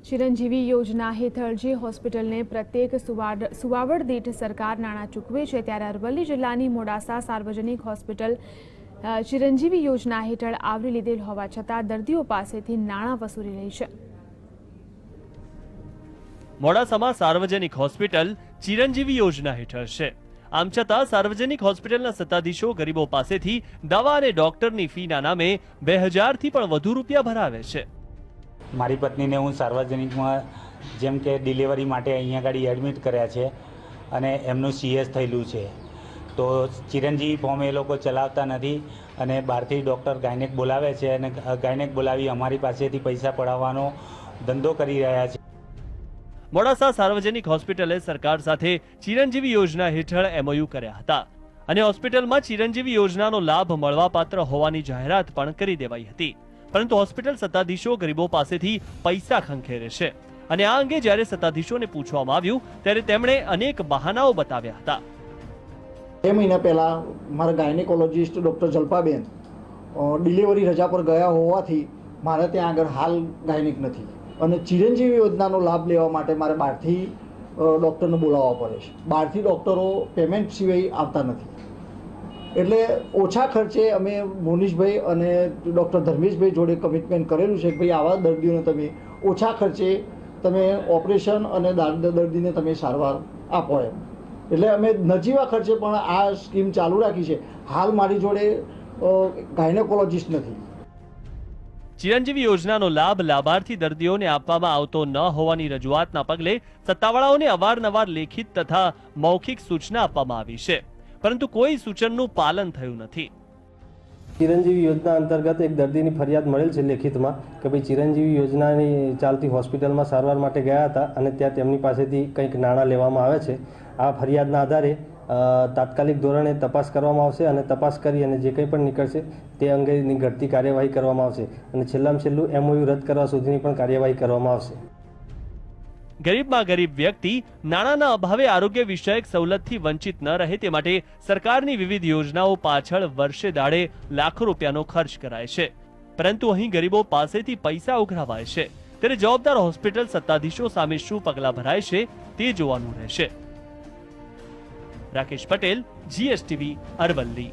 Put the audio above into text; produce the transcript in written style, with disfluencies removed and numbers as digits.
ચિરંજીવી યોજના હેઠળ જે હોસ્પિટલને પ્રત્યેક સુવાવડ દીઠ સરકાર નાણાં ચૂકવે છે, ત્યારે અરવલ્લી જિલ્લાની મોડાસા સાર્વજનિક હોસ્પિટલ ચિરંજીવી યોજના હેઠળ આવરી લીધેલ હોવા છતાં દર્દીઓ પાસેથી નાણાં વસૂલી રહી છે। મોડાસામાં સાર્વજનિક હોસ્પિટલ ચિરંજીવી યોજના હેઠળ છે। આમ છતાં સાર્વજનિક હોસ્પિટલના સત્તાધીશો ગરીબો પાસેથી દવા અને ડોક્ટરની ફીના નામે 2000 થી પણ વધુ રૂપિયા ભરાવે છે। મારી પત્નીને હું સાર્વજનિકમાં જેમ કે ડિલિવરી માટે અહીંયા ગાડી એડમિટ કર્યા છે અને એમનું CS થયેલું છે, તો ચિરંજીવી ફોર્મ એ લોકો ચલાવતા નથી અને બહારથી ડૉક્ટર ગાયનેક બોલાવે છે અને ગાયનેક બોલાવી અમારી પાસેથી પૈસા પડાવવાનો ધંધો કરી રહ્યા છે। મોડાસા સાર્વજનિક હોસ્પિટલે સરકાર સાથે ચિરંજીવી યોજના હેઠળ MOU કર્યા હતા અને હોસ્પિટલમાં ચિરંજીવી યોજનાનો લાભ મળવાપાત્ર હોવાની જાહેરાત પણ કરી દેવાઈ હતી, પરંતુ હોસ્પિટલ સત્તાધીશો ગરીબો પાસેથી પૈસા ખંખેરે છે અને આ અંગે જ્યારે સત્તાધીશોને પૂછવામાં આવ્યું ત્યારે તેમણે અનેક બહાનાઓ બતાવ્યા હતા। 2 મહિના પહેલા મારા ગાયનેકોલોજીસ્ટ ડૉક્ટર જલ્પાબેન ડિલિવરી રજા પર ગયા હોવાથી મારે ત્યાં આગળ હાલ ગાયનેક નથી અને ચિરંજીવી યોજનાનો લાભ લેવા માટે મારે બહારથી ડૉક્ટરને બોલાવવા પડે છે। બહારથી ડૉક્ટરો પેમેન્ટ સિવાય આવતા નથી, એટલે ઓછા ખર્ચે અમે મોનીશભાઈ અને ડૉક્ટર ધર્મેશભાઈ જોડે કમિટમેન્ટ કરેલું છે કે ભાઈ આવા દર્દીઓને તમે ઓછા ખર્ચે તમે ઓપરેશન અને દર્દીને તમે સારવાર આપો એમ, એટલે અમે નજીવા ખર્ચે પણ આ સ્કીમ ચાલુ રાખી છે। હાલ મારી જોડે ગાયનેકોલોજીસ્ટ નથી। ચિરંજીવી યોજનાનો લાભ લાભાર્થી દર્દીઓને આપવામાં આવતો ન હોવાની રજૂઆતના પગલે સત્તાવાળાઓને અવારનવાર લેખિત તથા મૌખિક સૂચના આપવામાં આવી છે, પરંતુ કોઈ સૂચનનું પાલન થયું નથી। ચિરંજીવી યોજના અંતર્ગત એક દર્દીની ફરિયાદ મળેલ છે લેખિતમાં કે ભાઈ ચિરંજીવી યોજનાની ચાલતી હોસ્પિટલમાં સારવાર માટે ગયા હતા અને ત્યાં તેમની પાસેથી કંઈક નાણાં લેવામાં આવે છે। આ ફરિયાદના આધારે તાત્કાલિક ધોરણે તપાસ કરવામાં આવશે અને તપાસ કરી અને જે કંઈ પણ નીકળશે તે અંગેની ઘટતી કાર્યવાહી કરવામાં આવશે અને છેલ્લામાં છેલ્લું MOU રદ કરવા સુધીની પણ કાર્યવાહી કરવામાં આવશે। ગરીબમાં ગરીબ વ્યક્તિ નાણાંના અભાવે આરોગ્ય વિષયક સવલતથી વંચિત ન રહે તે માટે સરકારની વિવિધ યોજનાઓ પાછળ વર્ષે દાડે લાખો રૂપિયાનો ખર્ચ કરાય છે, પરંતુ અહીં ગરીબો પાસેથી પૈસા ઉઘરાવાય છે, ત્યારે જવાબદાર હોસ્પિટલ સત્તાધીશો સામે શું પગલાં ભરાય છે તે જોવાનું રહેશે। રાકેશ પટેલ, GSTV, અરવલ્લી।